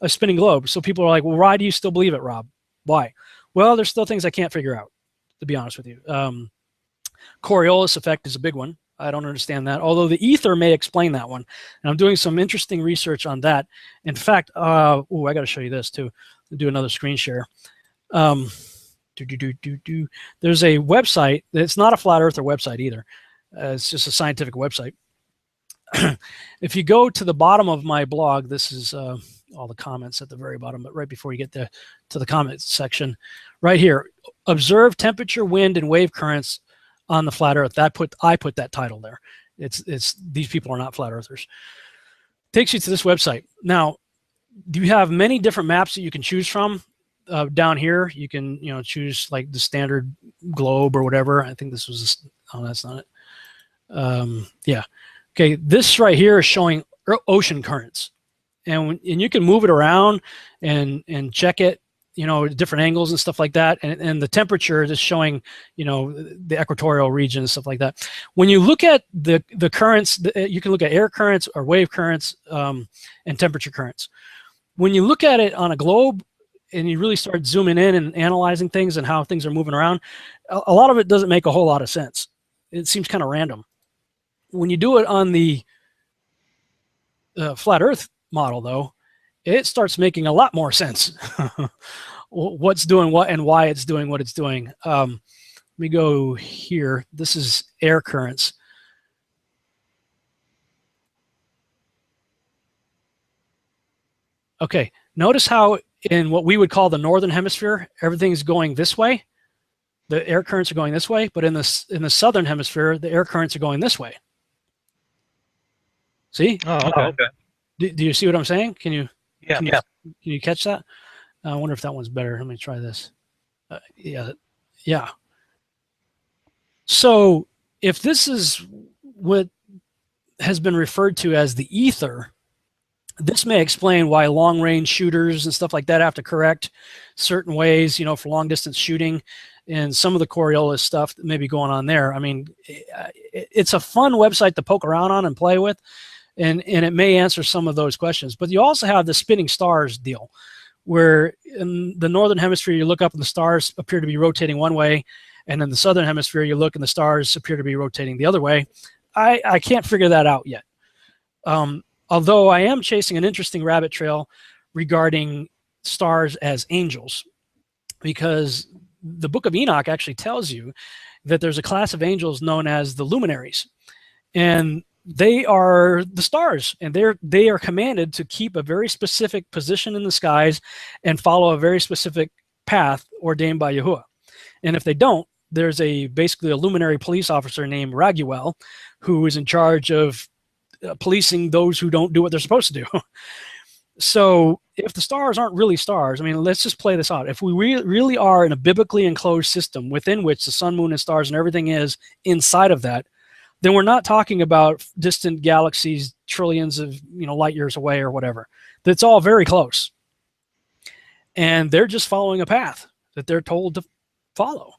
a spinning globe. So people are like, well, why do you still believe it, Rob? Why? Well, there's still things I can't figure out, to be honest with you. Coriolis effect is a big one. I don't understand that, although the Aether may explain that one. And I'm doing some interesting research on that. In fact, I got to show you this too. I'll do another screen share. There's a website. It's not a flat earther website either. It's just a scientific website. If you go to the bottom of my blog, this is all the comments at the very bottom, but right before you get to the comments section, right here, observe temperature, wind, and wave currents on the flat earth. I put that title there. It's these people are not flat earthers. Takes you to this website. Now, do you have many different maps that you can choose from? Down here, you can choose like the standard globe or whatever. I think this was, oh, that's not it. Yeah. Okay, this right here is showing ocean currents, and you can move it around and check it, different angles and stuff like that, and the temperature is showing, the equatorial region and stuff like that. When you look at the currents, you can look at air currents or wave currents and temperature currents. When you look at it on a globe and you really start zooming in and analyzing things and how things are moving around, a lot of it doesn't make a whole lot of sense. It seems kind of random. When you do it on the flat Earth model, though, it starts making a lot more sense. What's doing what and why it's doing what it's doing. Let me go here. This is air currents. Okay, notice how in what we would call the northern hemisphere, everything's going this way. The air currents are going this way, but in the southern hemisphere, the air currents are going this way. See? Oh, okay. Do you see what I'm saying? Can you Can you catch that? I wonder if that one's better. Let me try this. Yeah. So if this is what has been referred to as the Aether, this may explain why long-range shooters and stuff like that have to correct certain ways, for long-distance shooting, and some of the Coriolis stuff that may be going on there. I mean, it's a fun website to poke around on and play with, and it may answer some of those questions. But you also have the spinning stars deal, where in the northern hemisphere, you look up and the stars appear to be rotating one way, and in the southern hemisphere, you look and the stars appear to be rotating the other way. I can't figure that out yet. Although I am chasing an interesting rabbit trail regarding stars as angels, because the Book of Enoch actually tells you that there's a class of angels known as the luminaries, and they are the stars, and they are commanded to keep a very specific position in the skies and follow a very specific path ordained by Yahuwah. And if they don't, there's basically a luminary police officer named Raguel who is in charge of policing those who don't do what they're supposed to do. So if the stars aren't really stars, I mean, let's just play this out. If we really are in a biblically enclosed system within which the sun, moon, and stars and everything is inside of that, then we're not talking about distant galaxies, trillions of light years away or whatever. That's all very close. And they're just following a path that they're told to follow.